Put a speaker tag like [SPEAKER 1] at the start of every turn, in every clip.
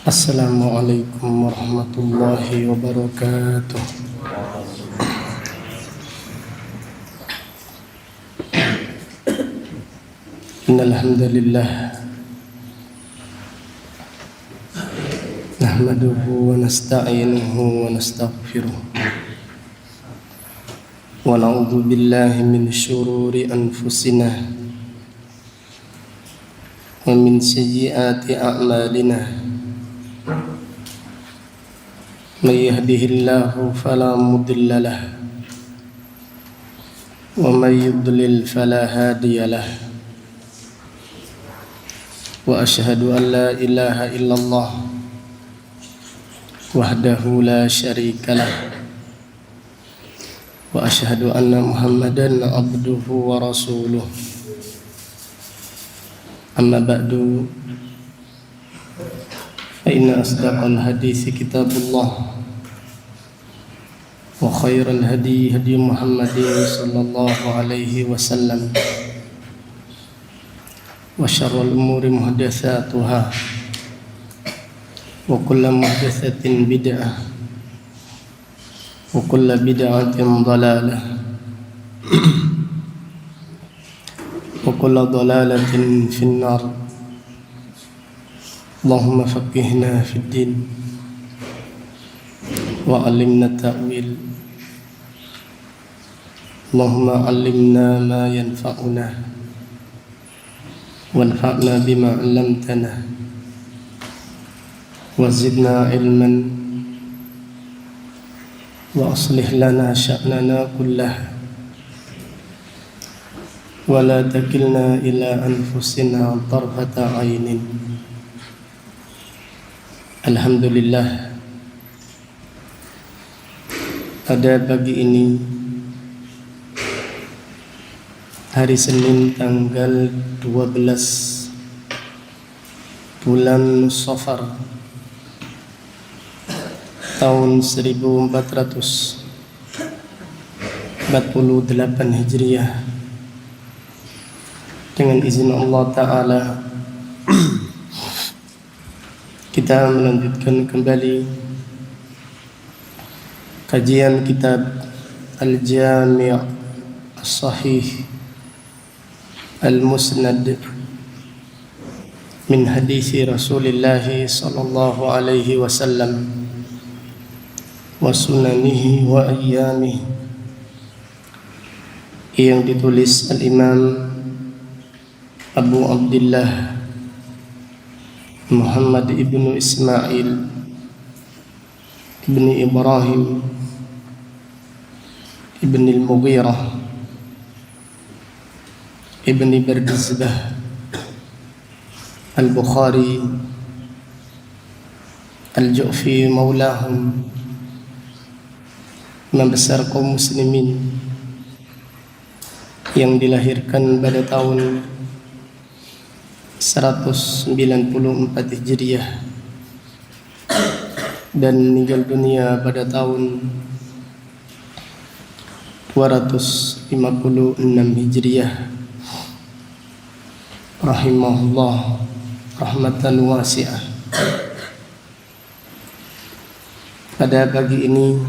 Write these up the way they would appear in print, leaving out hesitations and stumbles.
[SPEAKER 1] Assalamualaikum warahmatullahi wabarakatuh. Innal hamdalillah nahmaduhu wa nasta'inuhu wa nastaghfiruh wa na'udzu billahi min syururi anfusina wa min sayyiati a'malina. May yahdihillahu fala mudilla lahu wa may yudlil fala hadiya lahu. Wa ashhadu an la ilaha illallah wahdahu la syarika lah wa ashhadu anna Muhammadan abduhu wa rasuluh. Amma ba'du, fa inna asdaqal hadisi kitabullah wa khairal hadi hadi Muhammadin sallallahu alaihi wasallam wa syarrul umuri muhdatsatuha wa kullu muhdatsatin bid'ah wa kullu bid'atin dhalalah wa kullu dhalalatin finnar. Allahumma faqihna fid din wa 'allimna ta'wil. Allahumma 'allimna ma yanfa'una wanfa'na bima 'allamtana wa zidna ilman wa aslih lana sya'nana kullahu wa la takilna ila anfusina tarfata 'ainin. Alhamdulillah, pada pagi ini hari Senin tanggal 12 bulan Safar tahun 1448 Hijriah. Dengan izin Allah Ta'ala kita melanjutkan kembali kajian kitab Al-Jami' As-Sahih Al-Musnad min hadisi Rasulullah sallallahu alaihi wasallam wa sunanihi wa ayyamihi, yang ditulis Al-Imam Abu Abdullah Muhammad ibnu Ismail ibni Ibrahim ibni Al-Mughirah ibni Bardizbah Al-Bukhari Al-Ju'fi maulahum, imam besar kaum muslimin yang dilahirkan pada tahun 194 Hijriah dan meninggal dunia pada tahun 256 Hijriah rahimahullah rahmatan wasi'ah. Pada pagi ini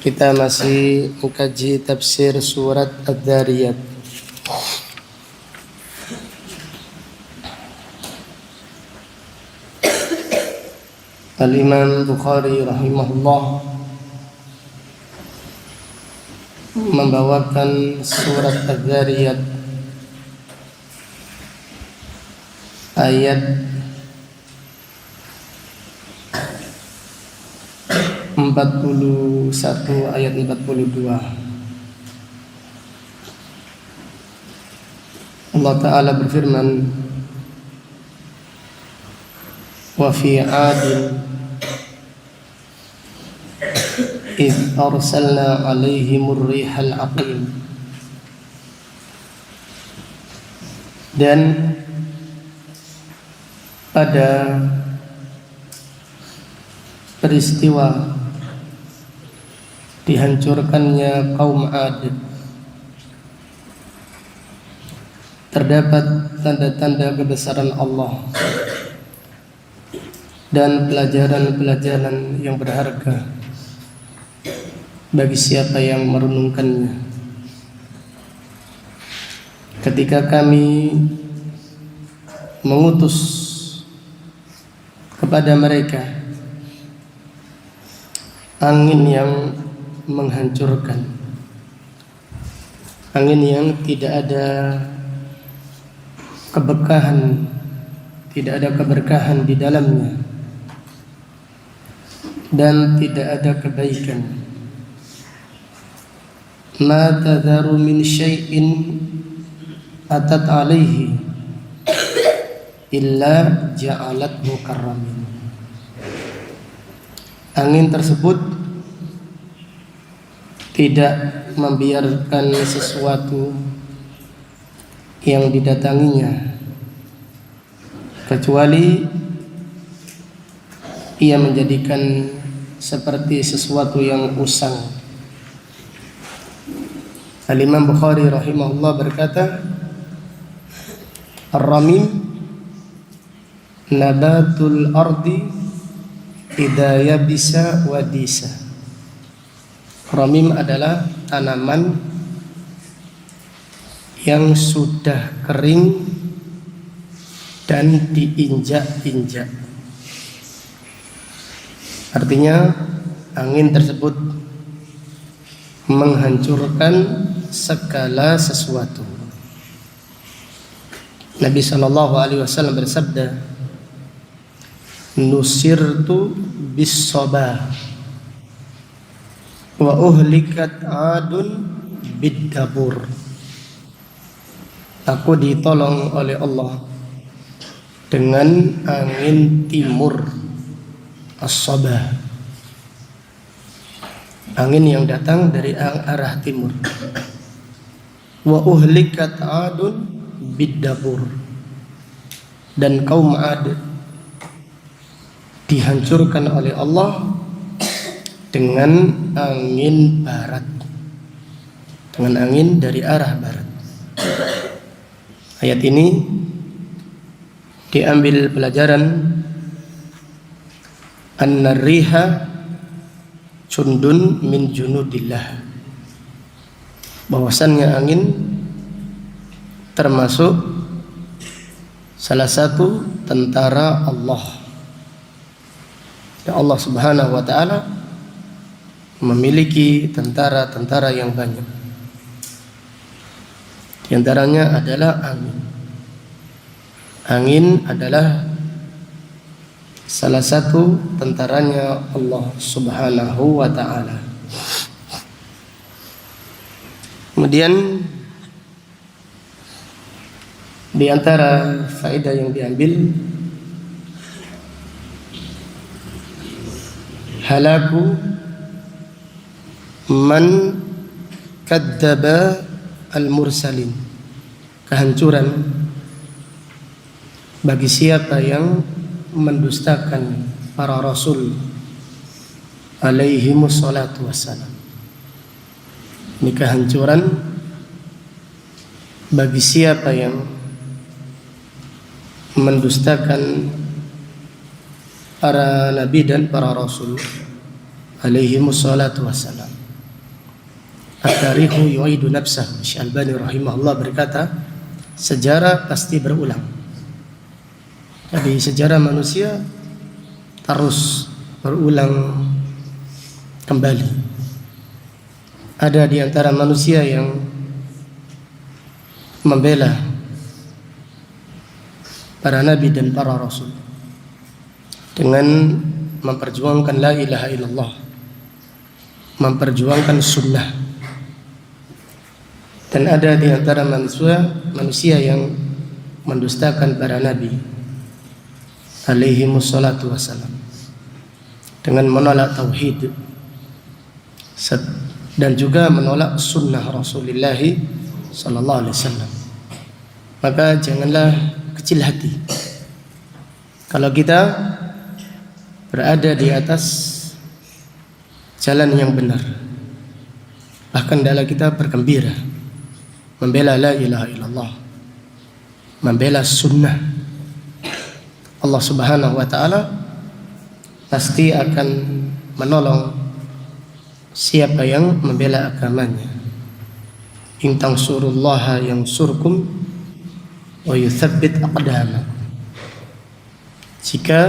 [SPEAKER 1] kita masih mengkaji tafsir surat Adz-Dzariyat. Al-Imam Bukhari rahimahullah membawakan surat Adz-Dzariyat ayat 41 ayat 42. Allah Ta'ala berfirman, wa fi 'adin idh arsalna 'alaihimur rihal aqim. Dan pada peristiwa dihancurkannya kaum 'Ad terdapat tanda-tanda kebesaran Allah dan pelajaran-pelajaran yang berharga bagi siapa yang merenungkannya. Ketika kami mengutus kepada mereka angin yang menghancurkan, angin yang tidak ada keberkahan di dalamnya dan tidak ada kebaikan. Ma tadharu min syai'in atat alaihi illa ja'alathu karramin. Angin tersebut tidak membiarkan sesuatu yang didatanginya kecuali ia menjadikan seperti sesuatu yang usang. Al-Imam Bukhari rahimahullah berkata, Ar-ramim nabatul ardi idza yabisa wadisa. Ramim adalah tanaman yang sudah kering dan diinjak-injak. Artinya angin tersebut menghancurkan segala sesuatu. Nabi SAW bersabda, nusirtu bis-sabah wa uhlikat adun bid-dabur. Aku ditolong oleh Allah dengan angin timur, as-sabah, angin yang datang dari arah timur. Wa uhlikat adun bid-dabur, dan kaum Ad dihancurkan oleh Allah dengan angin barat, dengan angin dari arah barat. Ayat ini diambil pelajaran an-riha jundun min junudillah, bahwasannya angin termasuk salah satu tentara Allah. Ya, Allah Subhanahu wa taala memiliki tentara-tentara yang banyak. Di antaranya adalah angin. Angin adalah salah satu tentaranya Allah Subhanahu wa taala. Kemudian di antara faedah yang diambil, halaku man kadzdzaba al-mursalin, kehancuran bagi siapa yang mendustakan para rasul alaihimus salatu wassalam. Ini kehancuran bagi siapa yang mendustakan para nabi dan para rasul alaihimus salatu wassalam. At-tarihu yu'idu nafsah. Syekh Albani rahimahullah berkata, sejarah pasti berulang. Jadi sejarah manusia terus berulang kembali. Ada di antara manusia yang membela para nabi dan para rasul dengan memperjuangkan la ilaha illallah, memperjuangkan sunnah. Dan ada di antara manusia yang mendustakan para nabi alaihimus salatu wassalam dengan menolak tauhid dan juga menolak sunnah Rasulullah sallallahu alaihi wasallam. Maka janganlah kecil hati kalau kita berada di atas jalan yang benar. Bahkan hendaklah kita bergembira membela la ilaha illallah, membela sunnah. Allah Subhanahu wa taala pasti akan menolong siapa yang membela agamanya. In tansurullaha yansurkum wa yuthabbit aqdamakum. Jika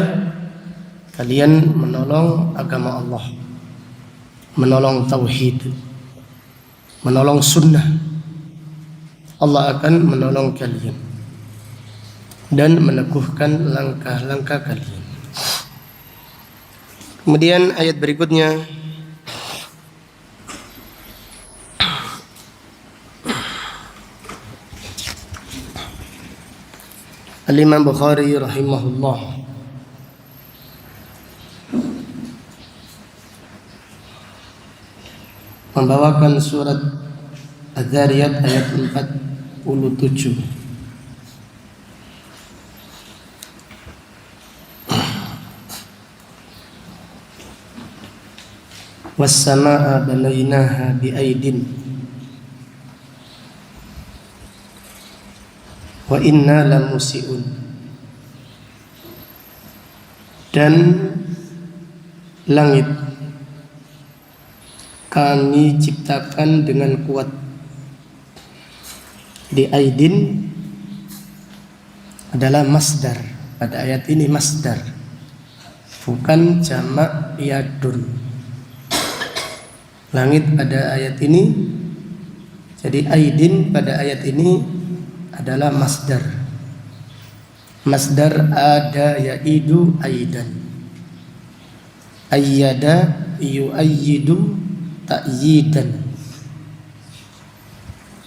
[SPEAKER 1] kalian menolong agama Allah, menolong tauhid, menolong sunnah, Allah akan menolong kalian dan meneguhkan langkah-langkah kalian. Kemudian ayat berikutnya, Al-Imam Bukhari rahimahullah membawakan surat Az-Zariyat ayat 47. Was-samaa'a banainaha bi'aidin wa inna lamusi'un. Dan langit kami ciptakan dengan kuat. Di aidin adalah masdar. Pada ayat ini masdar, bukan jamak yadun. Langit pada ayat ini, jadi aidin pada ayat ini adalah masdar. Masdar ada yaidu aidan. Ayyada yu'ayyidu ta'yidan.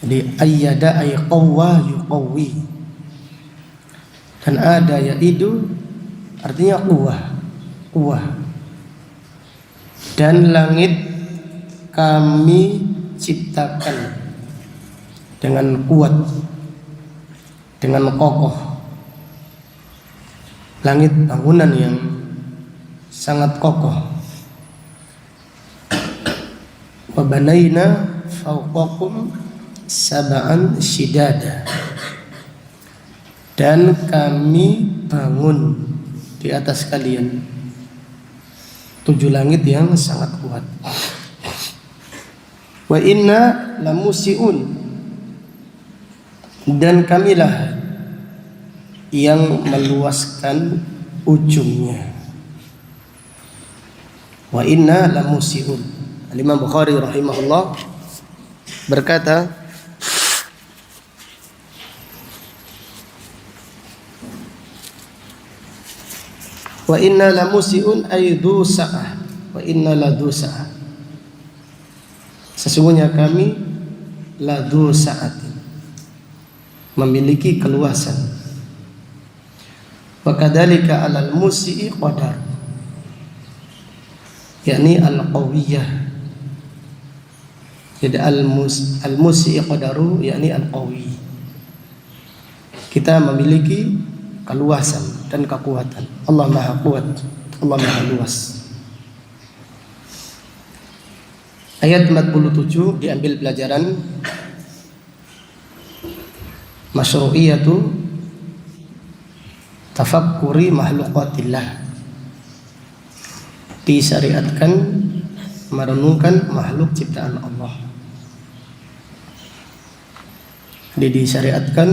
[SPEAKER 1] Jadi ayyada ay qawwa yuqawwi. Dan ada yaidu artinya quwwah. Dan langit kami ciptakan dengan kuat, dengan kokoh. Langit bangunan yang sangat kokoh. Wa banaina fawqakum sab'an shidada. Dan kami bangun di atas kalian 7 langit yang sangat kuat. Wa inna lamusiun. Dan kamilah yang meluaskan ujungnya. Wa inna lamusiun. Al-Imam Bukhari rahimahullah berkata, wa inna lamusiun ay dhu sa'ah wa inna ladhu sa'ah. Sesungguhnya kami ladhu sa'atin, memiliki keluasan. Wa kadzalika 'alal musii qadar, yakni al-qawiyyah. Jadi al-musii qadaru yakni al-qawi. Kita memiliki keluasan dan kekuatan. Allah Maha Kuat, Allah Maha Luas. Ayat 47 diambil pelajaran masyru'iyatu tafakkuri makhluqatillah. Disyariatkan merenungkan makhluk ciptaan Allah. Disyariatkan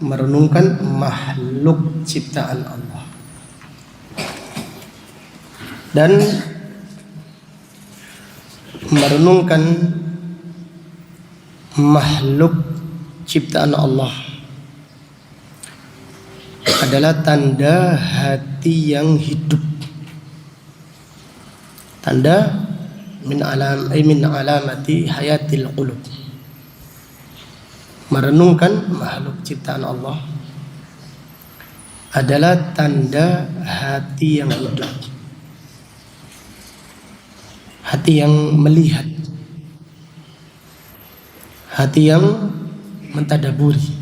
[SPEAKER 1] merenungkan makhluk ciptaan Allah. Dan merenungkan makhluk ciptaan Allah adalah tanda hati yang hidup. Tanda min alamati hayatil qulub. Merenungkan makhluk ciptaan Allah adalah tanda hati yang hidup, hati yang melihat, hati yang mentadaburi.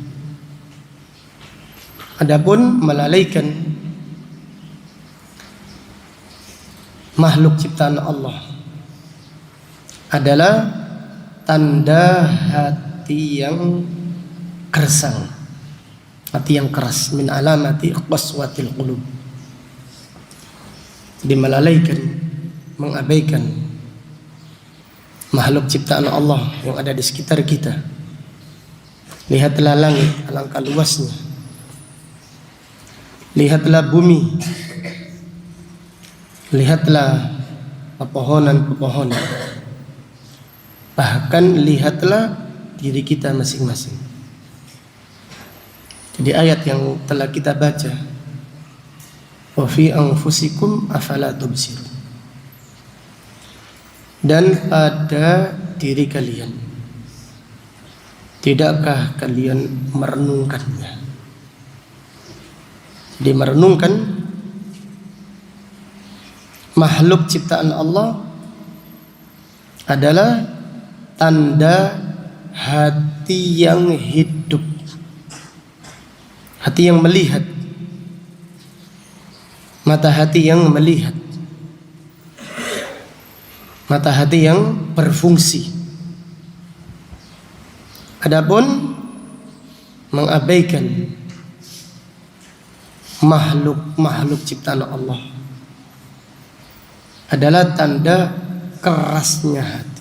[SPEAKER 1] Adapun melalaikan makhluk ciptaan Allah adalah tanda hati yang gersang, hati yang keras. Min alamati qaswatil qulub. melalaikan, mengabaikan makhluk ciptaan Allah yang ada di sekitar kita. Lihatlah langit, alangkah luasnya. Lihatlah bumi. Lihatlah pepohonan-pepohonan. Bahkan lihatlah diri kita masing-masing. Jadi ayat yang telah kita baca, wa fi anfusikum afala tubsirun, dan pada diri kalian, tidakkah kalian merenungkannya? Jadi merenungkan makhluk ciptaan Allah adalah tanda hati yang hidup, hati yang melihat, mata hati yang melihat, mata hati yang berfungsi. Adapun mengabaikan makhluk ciptaan Allah adalah tanda kerasnya hati.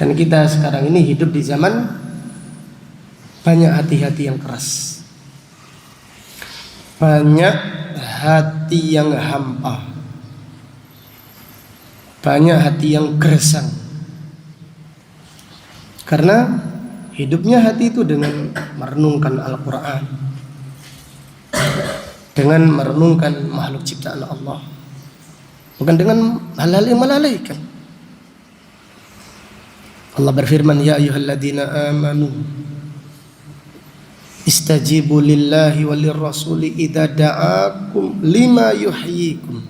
[SPEAKER 1] Dan kita sekarang ini hidup di zaman banyak hati-hati yang keras, banyak hati yang hampa, banyak hati yang gersang. Karena hidupnya hati itu dengan merenungkan Al-Quran, dengan merenungkan makhluk ciptaan Allah, bukan dengan hal-hal yang melalaikan. Allah berfirman, ya ayyuhalladzina amanu istajibu lillahi walir rasuli idza da'akum lima yuhyikum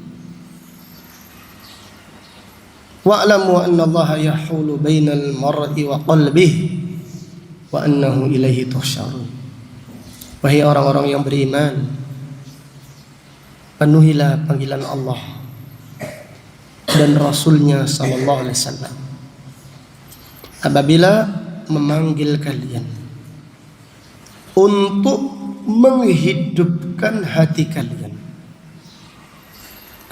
[SPEAKER 1] wa'lamu anna Allaha yahulu bainal mar'i wa qalbihi wa annahu ilaihi tuhsyarun. Wahai orang-orang yang beriman, penuhilah panggilan Allah dan Rasulnya sallallahu alaihi wasallam apabila memanggil kalian untuk menghidupkan hati kalian.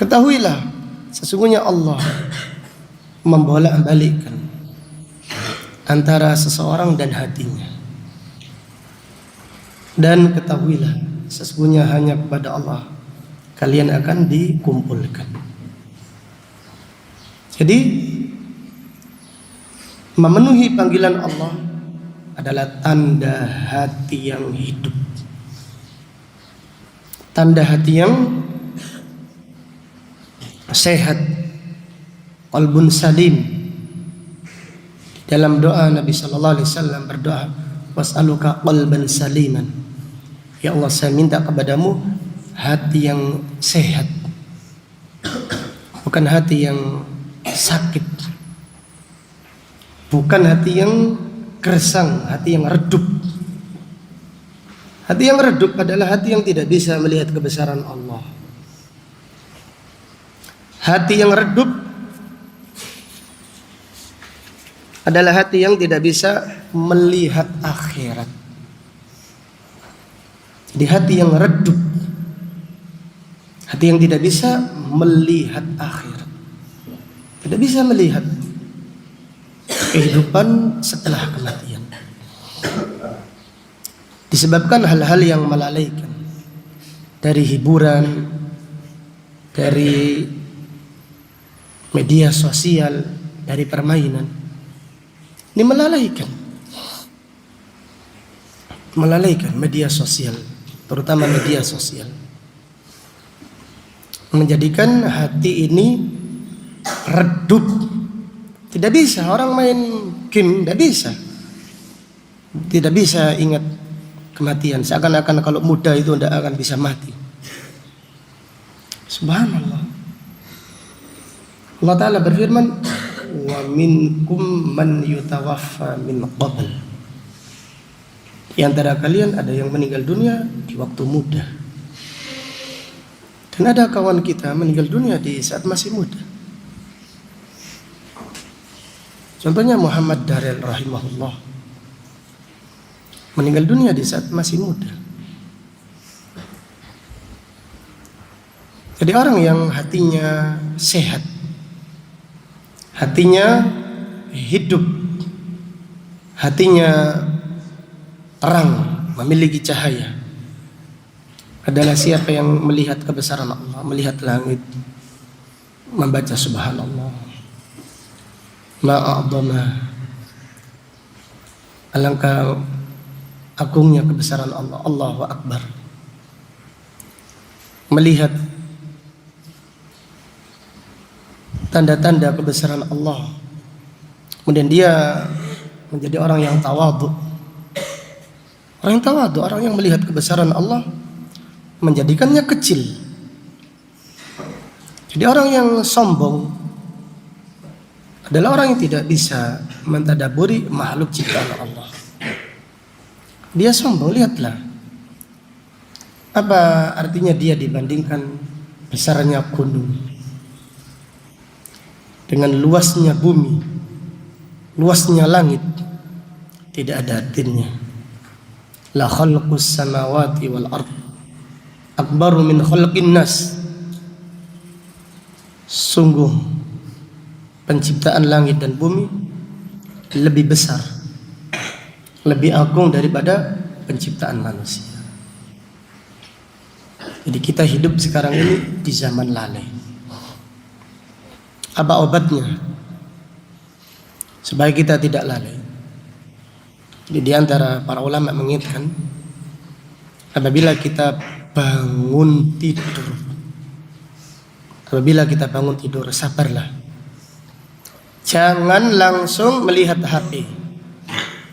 [SPEAKER 1] Ketahuilah, sesungguhnya Allah membolak-balikkan antara seseorang dan hatinya. Dan ketahuilah, sesungguhnya hanya kepada Allah kalian akan dikumpulkan. Jadi memenuhi panggilan Allah adalah tanda hati yang hidup, tanda hati yang sehat, qalbun salim. Dalam doa Nabi sallallahu alaihi wasallam berdoa, was'aluka qalban saliman. Ya Allah, saya minta kepadamu hati yang sehat, bukan hati yang sakit, bukan hati yang gersang, hati yang redup. Hati yang redup adalah hati yang tidak bisa melihat kebesaran Allah. Hati yang redup adalah hati yang tidak bisa melihat akhirat. Di hati yang redup, hati yang tidak bisa melihat akhirat, tidak bisa melihat kehidupan setelah kematian, disebabkan hal-hal yang melalaikan, dari hiburan, dari media sosial, dari permainan. Ini melalaikan media sosial, terutama media sosial, menjadikan hati ini redup. Tidak bisa orang main game, tidak bisa ingat kematian. Seakan-akan kalau muda itu tidak akan bisa mati. Subhanallah. Allah Ta'ala berfirman, wa minkum man yutawaffa min qabl. Di antara kalian ada yang meninggal dunia di waktu muda, dan ada kawan kita meninggal dunia di saat masih muda. Contohnya Muhammad Darel rahimahullah, meninggal dunia di saat masih muda. Jadi Jadi orang yang hatinya sehat, hatinya hidup, hatinya terang, memiliki cahaya, adalah siapa yang melihat kebesaran Allah, melihat langit, membaca subhanallah, ma'a'dhamah, alangkah agungnya kebesaran Allah, Allahu Akbar. Melihat tanda-tanda kebesaran Allah, kemudian dia menjadi orang yang tawadhu. Orang yang tawadhu, orang yang melihat kebesaran Allah menjadikannya kecil. Jadi orang yang sombong adalah orang yang tidak bisa mentadaburi makhluk ciptaan Allah. Dia sombong, lihatlah apa artinya dia dibandingkan besarnya gunung dengan luasnya bumi, luasnya langit, tidak ada artinya. La khalqus samawati wal ard akbaru min khalqin nas. Sungguh penciptaan langit dan bumi lebih besar, lebih agung daripada penciptaan manusia. Jadi kita hidup sekarang ini di zaman lalai. Apa obatnya supaya kita tidak lalai? Jadi di antara para ulama mengingatkan, apabila kita bangun tidur, sabarlah. Jangan langsung melihat HP.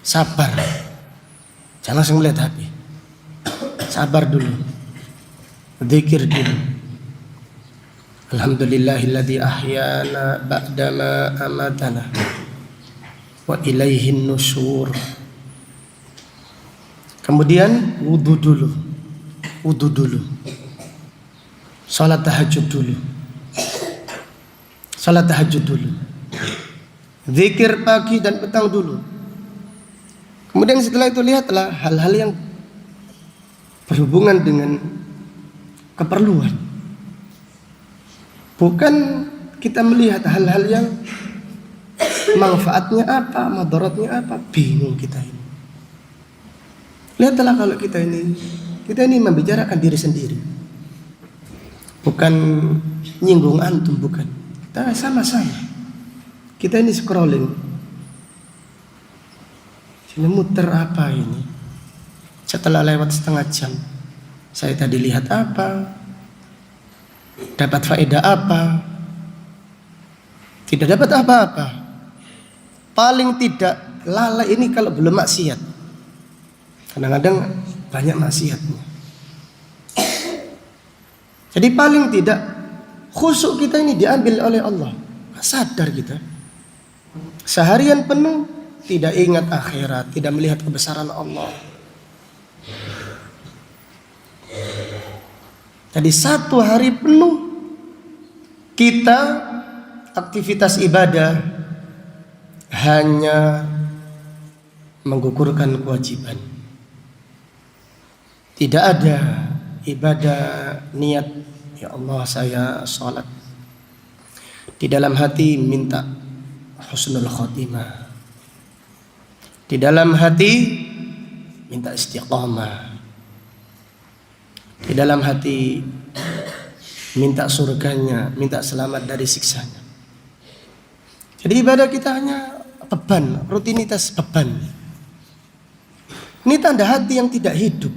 [SPEAKER 1] Sabar. Jangan langsung melihat HP. Sabar dulu. Zikir dulu. Alhamdulillahilladzi ahyana ba'dama amatana wa ilaihin nusyur. Kemudian wudu dulu. Salat tahajud dulu. Zikir pagi dan petang dulu. Kemudian setelah itu lihatlah hal-hal yang berhubungan dengan keperluan. Bukan kita melihat hal-hal yang manfaatnya apa, madaratnya apa, bingung kita ini. Lihatlah kalau kita ini membicarakan diri sendiri. Bukan nyinggung antum, bukan. Kita sama-sama. Kita ini scrolling. Sini muter apa ini? Setelah lewat setengah jam, saya tadi lihat apa? Dapat faedah apa? Tidak dapat apa-apa. Paling tidak lalai ini kalau belum maksiat. Kadang-kadang banyak maksiatnya. Jadi paling tidak khusyuk kita ini diambil oleh Allah. Sadar kita. Seharian penuh tidak ingat akhirat, tidak melihat kebesaran Allah. Jadi satu hari penuh kita aktivitas ibadah hanya menggugurkan kewajiban. Tidak ada ibadah niat, ya Allah saya sholat. Di dalam hati minta husnul khotimah. Di dalam hati minta istiqamah. Di dalam hati minta surganya, minta selamat dari siksanya. Jadi ibadah kita hanya beban, rutinitas beban. Ini tanda hati yang tidak hidup,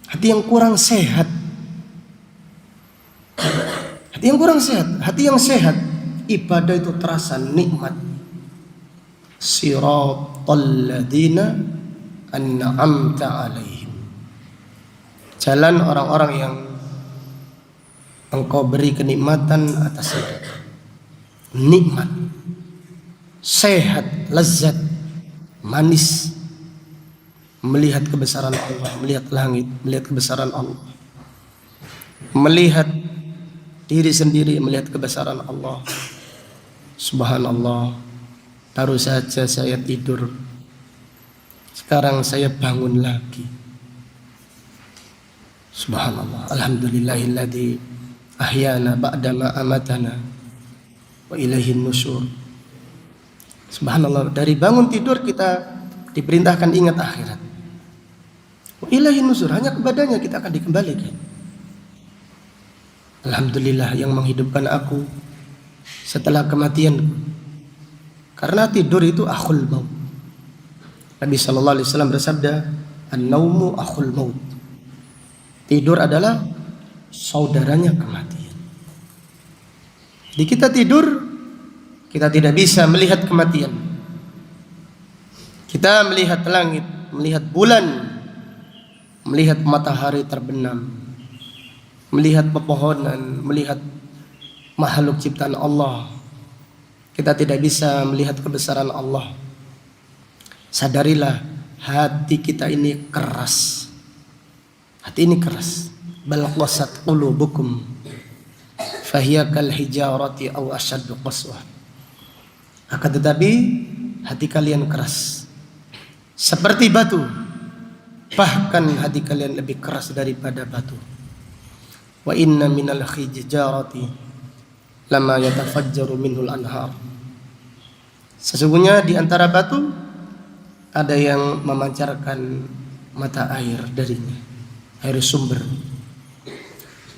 [SPEAKER 1] hati yang kurang sehat. Hati yang kurang sehat, hati yang sehat, ibadah itu terasa nikmat. Siratal ladzina an'amta alaihim. Jalan orang-orang yang Engkau beri kenikmatan atasnya. Nikmat, sehat, lezat, manis. Melihat kebesaran Allah, melihat langit, melihat kebesaran Allah. Melihat diri sendiri, melihat kebesaran Allah. Subhanallah, baru saja saya tidur, sekarang saya bangun lagi. Subhanallah, alhamdulillahilladzi ahyana ba'da ma amatana wa ilaihin nusyur. Subhanallah, dari bangun tidur kita diperintahkan ingat akhirat. Wa ilaihin nusyur, hanya kepadanya kita akan dikembalikan. Alhamdulillah yang menghidupkan aku setelah kematian. Karena tidur itu akhul maut. Nabi sallallahu alaihi wasallam bersabda, "An-naumu akhul maut." Tidur adalah saudaranya kematian. Jadi kita tidur, kita tidak bisa melihat kematian. Kita melihat langit, melihat bulan, melihat matahari terbenam, melihat pepohonan, melihat makhluk ciptaan Allah. Kita tidak bisa melihat kebesaran Allah. Sadarilah, hati kita ini keras. Hati ini keras. Bal qasat qulubukum fahiya kal hijarati aw ashaddu qaswah. Akan tetapi hati kalian keras seperti batu, bahkan hati kalian lebih keras daripada batu. Wa inna minal hijarati lama yatafajjaru minhul anhar. Sesungguhnya di antara batu ada yang memancarkan mata air darinya, air sumber.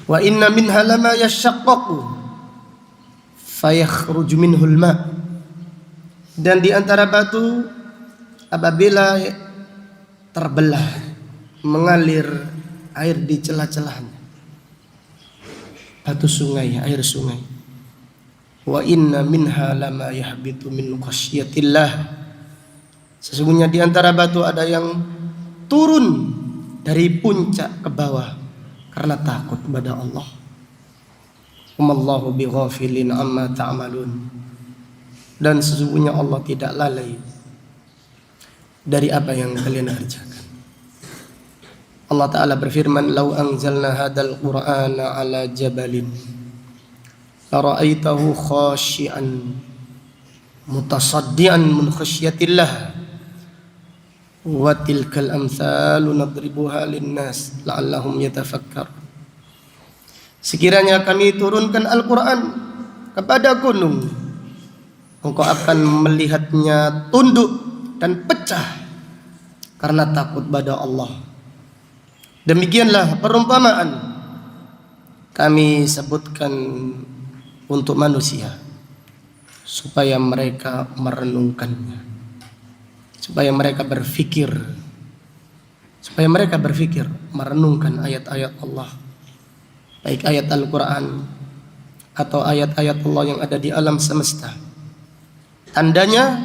[SPEAKER 1] Wa inna minha lama yashaqqaqu fayakhruju minhul ma. Dan di antara batu apabila terbelah mengalir air di celah-celahnya. Batu sungai, air sungai. Wa inna minha lama yahbitu min khasyatillah. Sesungguhnya di antara batu ada yang turun dari puncak ke bawah karena takut kepada Allah. Umallahu bighafilin amma ta'malun. Dan sesungguhnya Allah tidak lalai dari apa yang kalian kerjakan. Allah Ta'ala berfirman, "Lau anzalna hadal Qur'ana ala jabalin lara'aitahu khashi'an mutasaddian min khasyatillah wa tilkal amsalu nadribuha linnas la'allahum yatafakkar." Sekiranya kami turunkan Al-Quran kepada gunung, engkau akan melihatnya tunduk dan pecah karena takut pada Allah. Demikianlah perumpamaan kami sebutkan untuk manusia supaya mereka merenungkannya, supaya mereka berfikir, merenungkan ayat-ayat Allah, baik ayat Al-Quran atau ayat-ayat Allah yang ada di alam semesta. Tandanya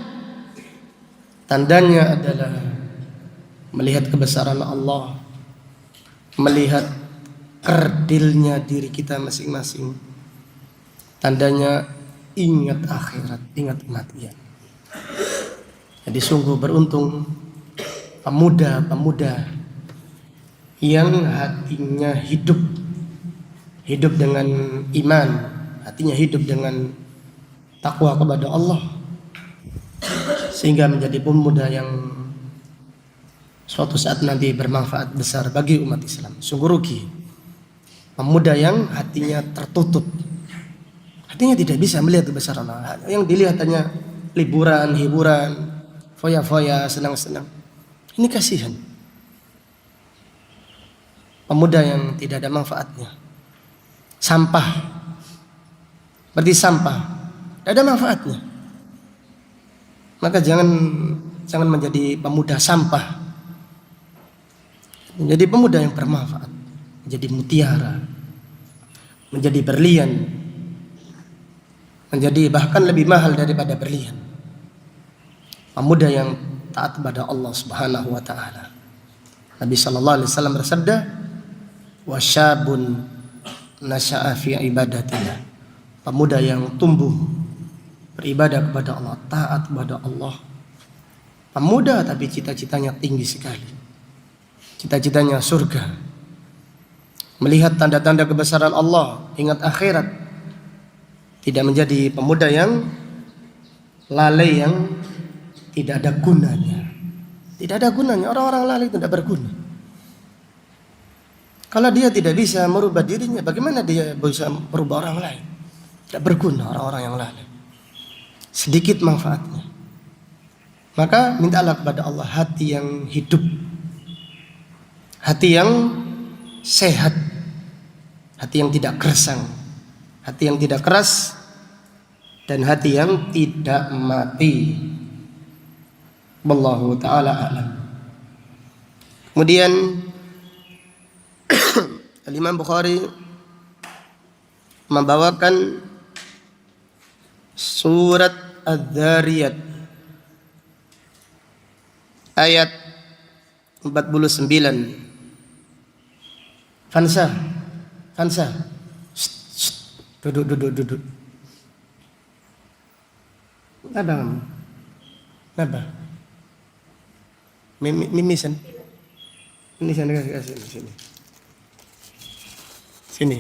[SPEAKER 1] adalah melihat kebesaran Allah, melihat kerdilnya diri kita masing-masing. Tandanya ingat akhirat, ingat kematian. Jadi sungguh beruntung pemuda-pemuda yang hatinya hidup dengan iman, hatinya hidup dengan takwa kepada Allah, sehingga menjadi pemuda yang suatu saat nanti bermanfaat besar bagi umat Islam. Sungguh rugi pemuda yang hatinya tertutup, hatinya tidak bisa melihat kebesaran Allah. Yang dilihat hanya liburan, hiburan, foya-foya, senang-senang. Ini kasihan pemuda yang tidak ada manfaatnya. Sampah, berarti sampah, tidak ada manfaatnya. Maka jangan menjadi pemuda sampah. Menjadi pemuda yang bermanfaat, menjadi mutiara, menjadi berlian, menjadi bahkan lebih mahal daripada berlian. Pemuda yang taat kepada Allah Subhanahu wa taala. Nabi sallallahu alaihi wasallam bersabda, "Wa syabun nasya'a fi ibadatillah." Pemuda yang tumbuh beribadah kepada Allah, taat kepada Allah. Pemuda tapi cita-citanya tinggi sekali. Cita-citanya surga. Melihat tanda-tanda kebesaran Allah, ingat akhirat. Tidak menjadi pemuda yang lalai, yang tidak ada gunanya. Tidak ada gunanya, orang-orang lalai tidak berguna. Kalau dia tidak bisa merubah dirinya, bagaimana dia bisa merubah orang lain? Tidak berguna orang-orang yang lain. Sedikit manfaatnya. Maka mintalah kepada Allah hati yang hidup, hati yang sehat, hati yang tidak gersang, hati yang tidak keras, dan hati yang tidak mati. Wallahu ta'ala a'lam. Kemudian Imam Bukhari membawakan surat Adz-Dzariyat ayat 49. Fansa. Duduk. Naba. Mimisan. Ini sana kasih sini. Sini.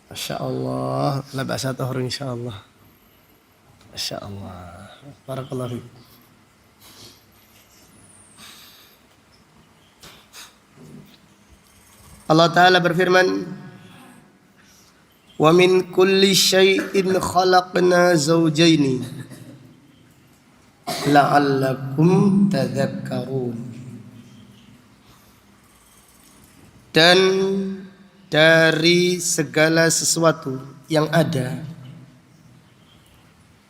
[SPEAKER 1] Masya Allah. La ba'sa tahur insyaallah. Masya Allah. Barakallahu fiik. Allah Ta'ala berfirman, wa min kulli syai'in khalaqna zawjaini la'allakum tadhakkarun. Dan dari segala sesuatu yang ada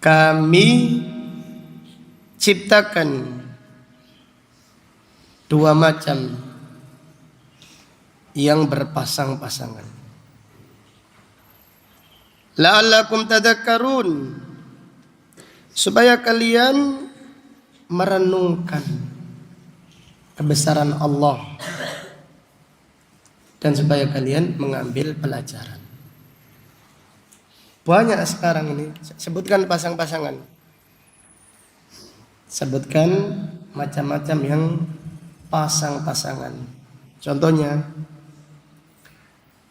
[SPEAKER 1] kami ciptakan dua macam yang berpasang-pasangan. La'allakum tadhakkarun, supaya kalian merenungkan kebesaran Allah dan supaya kalian mengambil pelajaran. Banyak sekarang ini, sebutkan pasang-pasangan, sebutkan macam-macam yang pasang-pasangan. Contohnya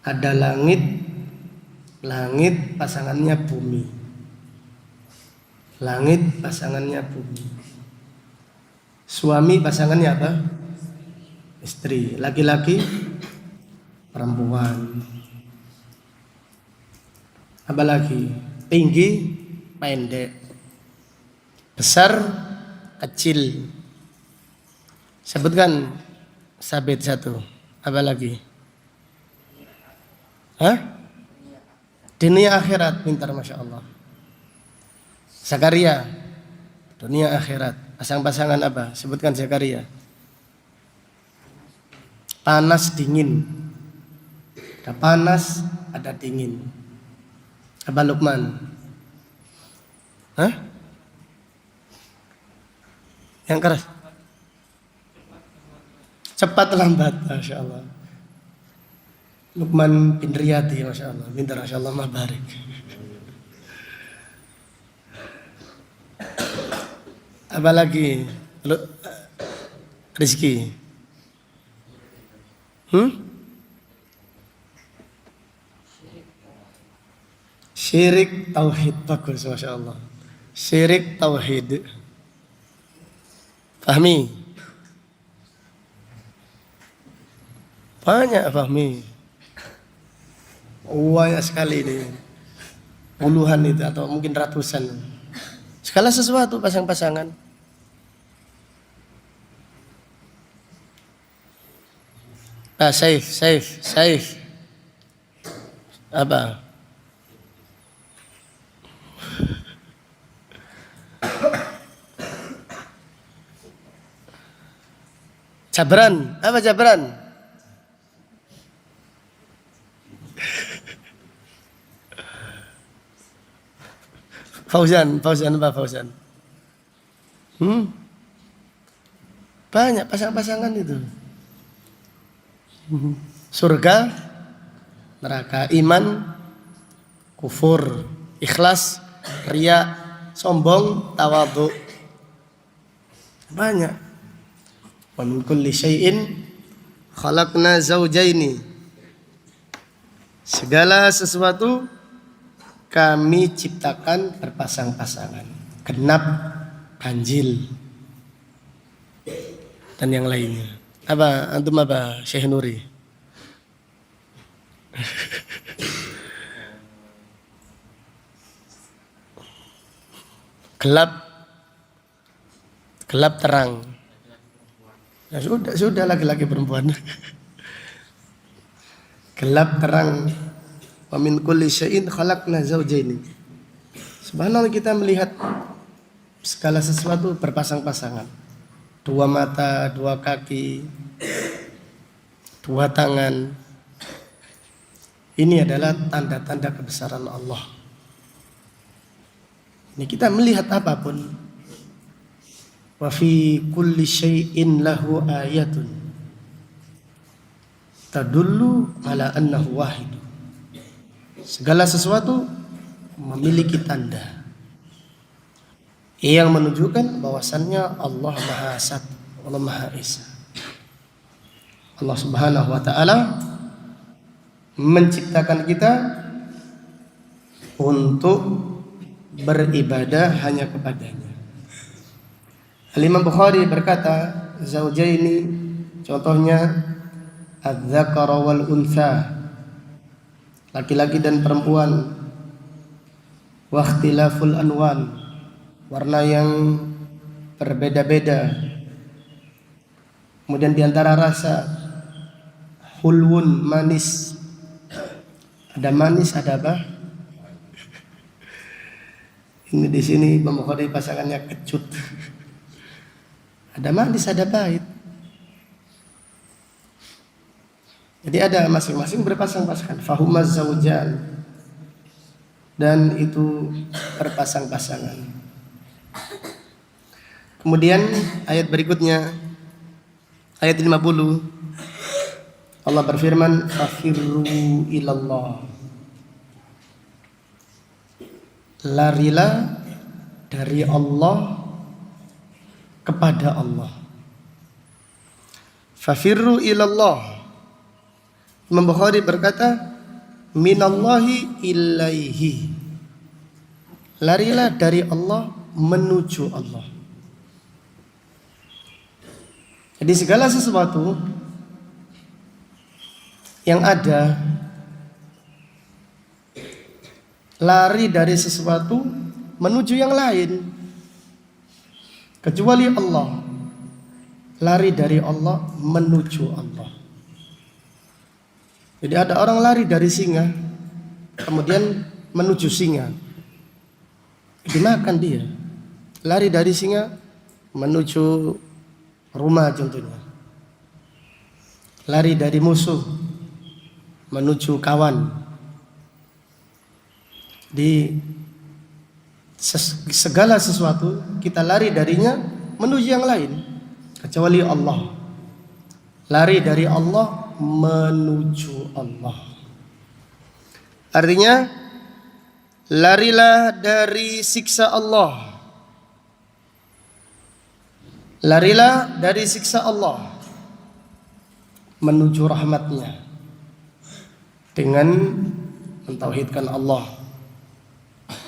[SPEAKER 1] ada langit pasangannya bumi, langit pasangannya bumi, suami pasangannya apa? Istri, laki-laki perempuan. Apalagi tinggi pendek, besar kecil. Sebutkan sabit satu. Apalagi? Dunia akhirat, pintar masya Allah. Zakaria, dunia akhirat. Pasang-pasangan apa? Sebutkan Zakaria. Panas dingin. Ada panas, ada dingin. Apa Luqman? Yang keras. Cepat lambat, masya Allah. Luqman bin Riyadi, masya Allah. Pintar, masya Allah, mabarik. Apalagi Rizki. Syirik tauhid, bagus, masya Allah. Syirik tauhid. Fahmi. Banyak Fahmi. Banyak sekali ini. Puluhan itu atau mungkin ratusan. Segala sesuatu pasang-pasangan. Saif. Apa? Jabran. Apa Jabran? Fauzan apa Fauzan? Banyak pasang-pasangan itu. Surga, neraka, iman, kufur, ikhlas, riya, sombong, tawadhu. Banyak. Wa min kulli syai'in khalaqna zawjaini. Segala sesuatu kami ciptakan berpasang-pasangan, genap, ganjil, dan yang lainnya. Apa antum apa Syekh Nuri? Gelap terang. Ya sudah laki-laki perempuan. Gelap terang. Wa min kulli syai'in khalaqna zawjaini. Subhanallah, kita melihat segala sesuatu berpasang-pasangan. Dua mata, dua kaki, dua tangan. Ini adalah tanda-tanda kebesaran Allah. Ini kita melihat apapun. Wa fi kulli syai'in lahu ayatun tadullu ala annahu wahid. Segala sesuatu memiliki tanda yang menunjukkan bahwasannya Allah Maha Satu, Allah Maha Esa. Allah Subhanahu wa taala menciptakan kita untuk beribadah hanya kepadanya. Al-Imam Bukhari berkata, zaujaini contohnya adz-dzakara wal untha, laki-laki dan perempuan, wa ikhtilaful anwan, warna yang berbeda-beda. Kemudian diantara rasa, hulwun, manis. Ada manis, ada apa? Ini di sini Imam Bukhari pasangannya kecut. Ada manis, ada pahit. Jadi ada masing-masing berpasang-pasangan. Fahumaz zawjan. Dan itu berpasang-pasangan. Kemudian ayat berikutnya, ayat 50, Allah berfirman, fafirru ilallah. Larilah dari Allah kepada Allah. Fafirru ilallah. Imam Bukhari berkata, minallahi ilaihi. Larilah dari Allah menuju Allah. Jadi segala sesuatu yang ada, lari dari sesuatu menuju yang lain, kecuali Allah. Lari dari Allah menuju Allah. Jadi ada orang lari dari singa, kemudian menuju singa, dimakan dia. Lari dari singa menuju rumah contohnya. Lari dari musuh menuju kawan. Di segala sesuatu kita lari darinya menuju yang lain, kecuali Allah. Lari dari Allah menuju Allah. Artinya larilah dari siksa Allah. Larilah dari siksa Allah menuju rahmatnya dengan mentauhidkan Allah,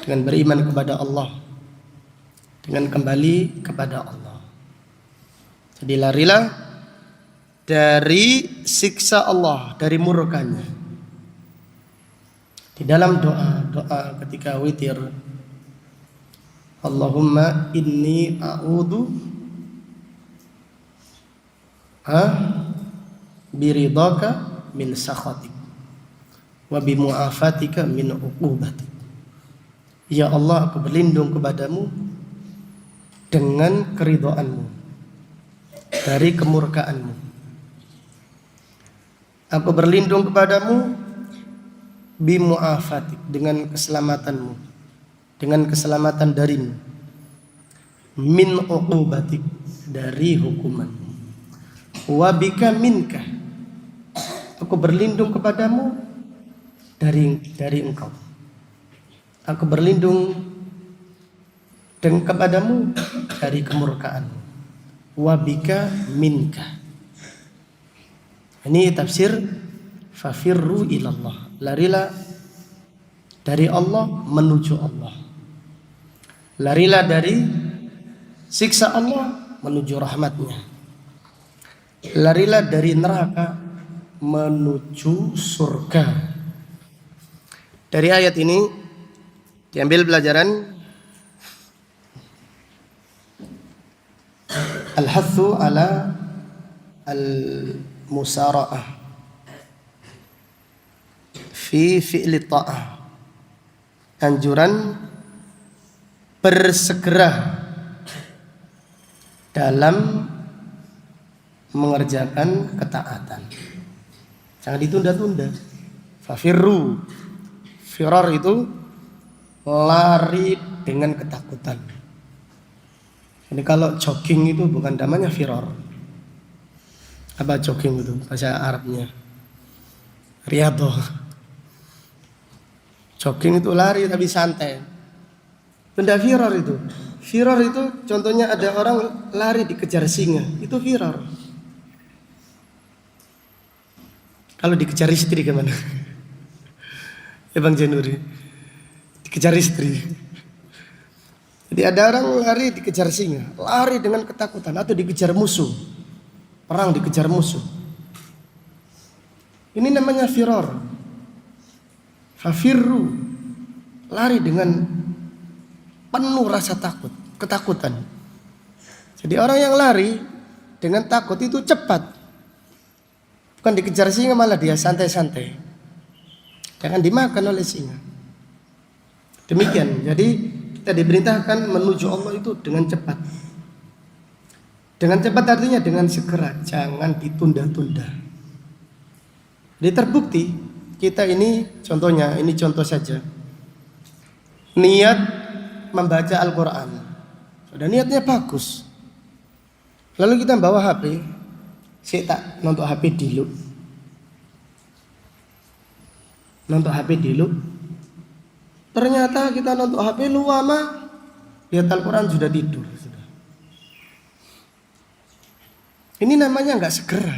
[SPEAKER 1] dengan beriman kepada Allah, dengan kembali kepada Allah. Jadi larilah dari siksa Allah, dari murkanya. Di dalam doa ketika witir, Allahumma inni a'udhu biridhaka min sakhatik wa bimu'afatika min uqubatik. Ya Allah, aku berlindung kepadamu dengan keridhaanmu dari kemurkaanmu. Aku berlindung kepadamu bimu'afatik, dengan keselamatanmu, dengan keselamatan darimu, min uqubatik, dari hukumanmu, wa bika minka, aku berlindung kepadamu dari engkau. Aku berlindung dengan kepadamu dari kemurkaanmu, wa bika minka. Ini tafsir fafirru ilallah. Larilah dari Allah menuju Allah. Larilah dari siksa Allah menuju rahmatnya. Larilah dari neraka menuju surga. Dari ayat ini diambil pelajaran al-hathu ala al-musara'ah fi fi'li ta'ah. Anjuran bersegera dalam mengerjakan ketaatan. Jangan ditunda-tunda. Fafirru. Firar itu lari dengan ketakutan. Ini kalau jogging itu bukan namanya firar. Apa jogging itu? Bahasa Arabnya riyadhah. Jogging itu lari tapi santai. Benda firar itu. Firar itu contohnya ada orang lari dikejar singa. Itu firar. Kalau dikejar istri gimana? Ya Bang Januri. Dikejar istri. Jadi ada orang lari dikejar singa, lari dengan ketakutan, atau dikejar musuh, perang dikejar musuh. Ini namanya firar. Fafirru, lari dengan penuh rasa takut, ketakutan. Jadi orang yang lari dengan takut itu cepat. Bukan dikejar singa malah dia santai-santai. Jangan dimakan oleh singa. Demikian. Jadi kita diperintahkan menuju Allah itu dengan cepat. Dengan cepat artinya dengan segera, jangan ditunda-tunda. Jadi terbukti kita ini contohnya, ini contoh saja. Niat membaca Al-Quran, sudah niatnya bagus. Lalu kita bawa HP, saya tak nonton HP dulu. Nonton HP dulu. Ternyata kita nonton HP lu lama, lihat Al-Quran sudah tidur. Ini namanya nggak segera.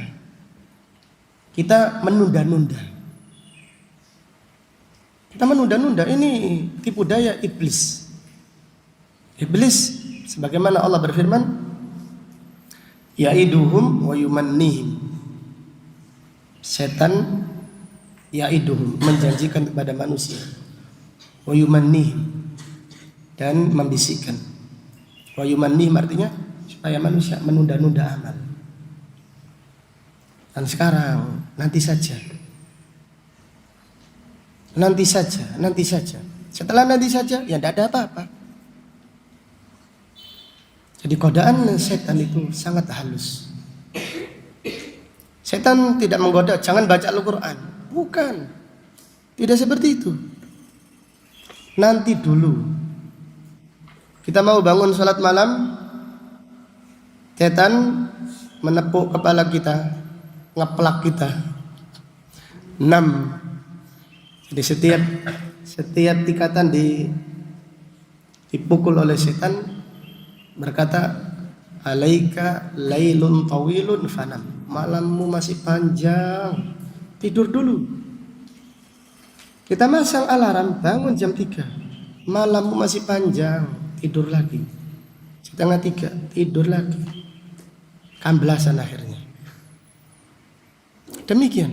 [SPEAKER 1] Kita menunda-nunda. Kita menunda-nunda. Ini tipu daya iblis. Iblis, sebagaimana Allah berfirman, ya'iduhum wa yumannihim. Setan ya'iduhum, menjanjikan kepada manusia. Wa yumannihim, dan membisikkan. Wa yumannihim artinya supaya manusia menunda-nunda amal. Dan sekarang, nanti saja. Nanti saja, nanti saja. Setelah nanti saja, ya tidak ada apa-apa. Jadi godaan setan itu sangat halus. Setan tidak menggoda, jangan baca Al-Quran. Bukan. Tidak seperti itu. Nanti dulu. Kita mau bangun sholat malam, setan menepuk kepala kita, ngeplak kita. 6. Jadi setiap tingkatan dipukul oleh setan, berkata, alaika lailun tawilun fanam. Malammu masih panjang, tidur dulu. Kita masang alarm, bangun jam 3. Malammu masih panjang, tidur lagi. 2:30, tidur lagi. Kamblasan akhirnya. Demikian.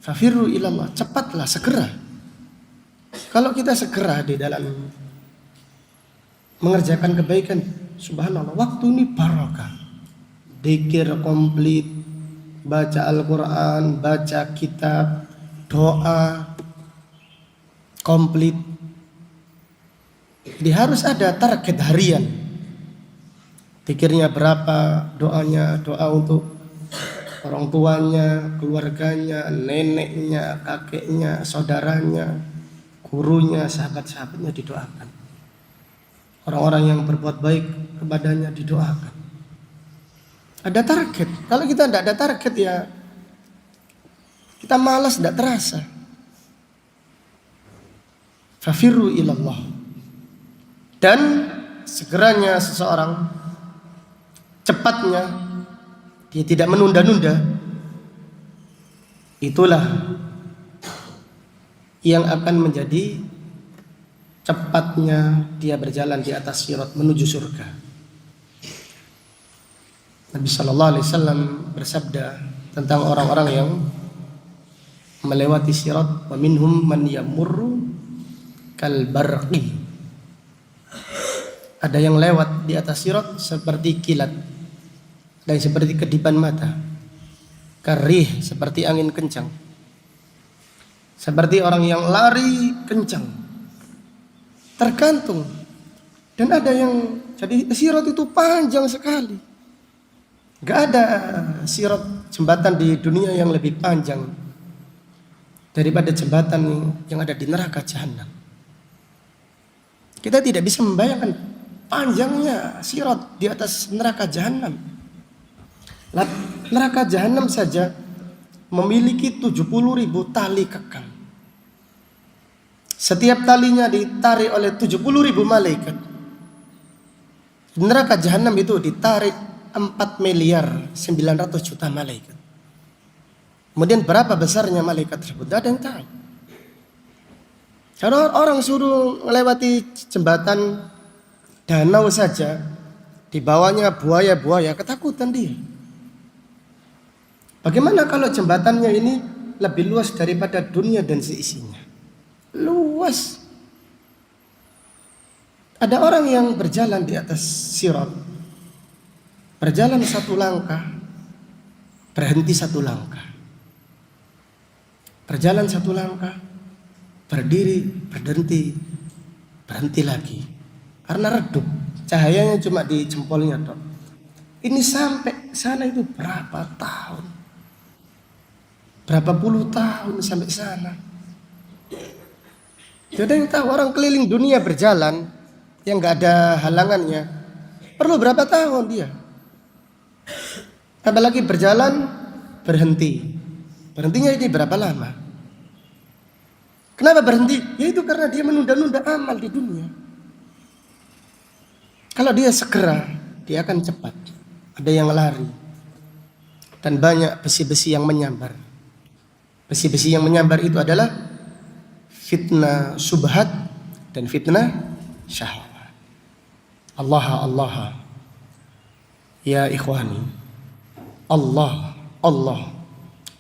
[SPEAKER 1] Fafirru ilallah, cepatlah, segera. Kalau kita segera di dalam mengerjakan kebaikan, subhanallah, waktu ini barokah. Dzikir komplit, baca Al-Quran, baca kitab, doa komplit. Jadi harus ada target harian. Dzikirnya berapa, doanya, doa untuk orang tuanya, keluarganya, neneknya, kakeknya, saudaranya, gurunya, sahabat-sahabatnya didoakan. Orang-orang yang berbuat baik kepadanya didoakan. Ada target. Kalau kita tidak ada target ya kita malas, tidak terasa. Fafirru ilallah. Dan segeranya seseorang, cepatnya, dia tidak menunda-nunda. Itulah yang akan menjadi cepatnya dia berjalan di atas sirat menuju surga. Nabi sallallahu alaihi wasallam bersabda tentang orang-orang yang melewati sirat, wa minhum man yamurru kal barqi. Ada yang lewat di atas sirat seperti kilat dan seperti kedipan mata. Karih, seperti angin kencang. Seperti orang yang lari kencang. Tergantung. Dan ada yang, jadi sirat itu panjang sekali. Gak ada sirat jembatan di dunia yang lebih panjang daripada jembatan yang ada di neraka jahanam. Kita tidak bisa membayangkan panjangnya sirat di atas neraka jahanam. Neraka jahanam saja memiliki 70.000 tali kekang. Setiap talinya ditarik oleh 70.000 malaikat. Neraka jahanam itu ditarik 4.900.000.000 malaikat. Kemudian berapa besarnya malaikat tersebut? Tidak ada yang tahu. Kalau orang suruh melewati jembatan danau saja, di bawahnya buaya-buaya, ketakutan dia. Bagaimana kalau jembatannya ini lebih luas daripada dunia dan seisinya? Luas. Ada orang yang berjalan di atas sirat. Berjalan satu langkah, berhenti satu langkah. Berjalan satu langkah, berdiri, berhenti, berhenti lagi. Karena redup, cahayanya cuma di jempolnya dok. Ini sampai sana itu berapa tahun? Berapa puluh tahun sampai sana? Jadi yang tahu, orang keliling dunia berjalan yang gak ada halangannya, perlu berapa tahun dia? Apalagi berjalan berhenti. Berhentinya ini berapa lama? Kenapa berhenti? Ya itu karena dia menunda-nunda amal di dunia. Kalau dia segera, dia akan cepat. Ada yang lari. Dan banyak besi-besi yang menyambar. Besi-besi yang menyambar itu adalah fitnah subhat dan fitnah syahwat. Allah. Ya ikhwani, Allah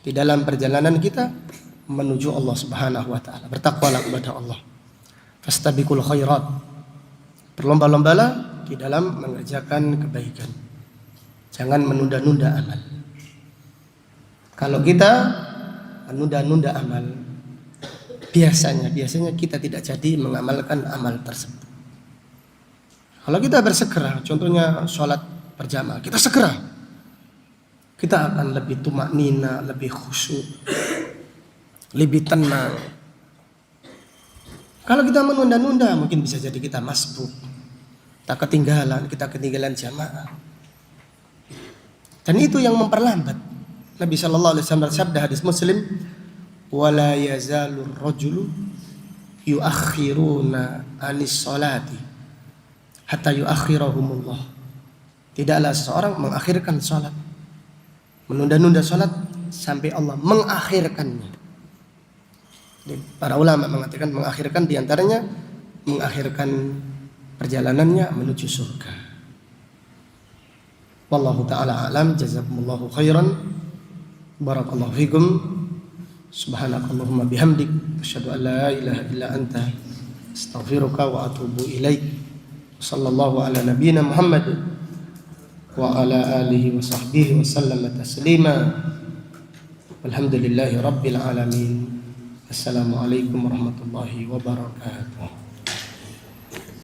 [SPEAKER 1] di dalam perjalanan kita menuju Allah Subhanahu wa taala. Bertakwalah kepada Allah. Fastabiqul khairat. Berlomba-lombalah di dalam mengerjakan kebaikan. Jangan menunda-nunda amal. Kalau kita menunda-nunda amal, biasanya kita tidak jadi mengamalkan amal tersebut. Kalau kita bersegera, contohnya sholat berjamaah, kita segera, kita akan lebih tumaknina, lebih khusyuk, lebih tenang. Kalau kita menunda-nunda, mungkin bisa jadi kita masbuk, kita ketinggalan jamaah. Dan itu yang memperlambat. Nabi sallallahu alaihi wasallam bersabda, hadis Muslim, wala yazalur rajulu yuakhiruna anis salati hatta yuakhirahumullah. Tidaklah seseorang mengakhirkan salat, menunda-nunda salat sampai Allah mengakhirkannya. Jadi, para ulama mengatakan mengakhirkan diantaranya mengakhirkan perjalanannya menuju surga. Wallahu ta'ala alam. Jazakumullahu khairan. Barakallahu fikum. Subhanakallahumma bihamdik, asyhadu an la ilaha illa anta, astaghfiruka wa atubu ilaik. Sallallahu ala nabiyyina Muhammad wa ala alihi wa sahbihi wa sallama taslima. Walhamdulillahi rabbil alamin. Assalamualaikum warahmatullahi wabarakatuh.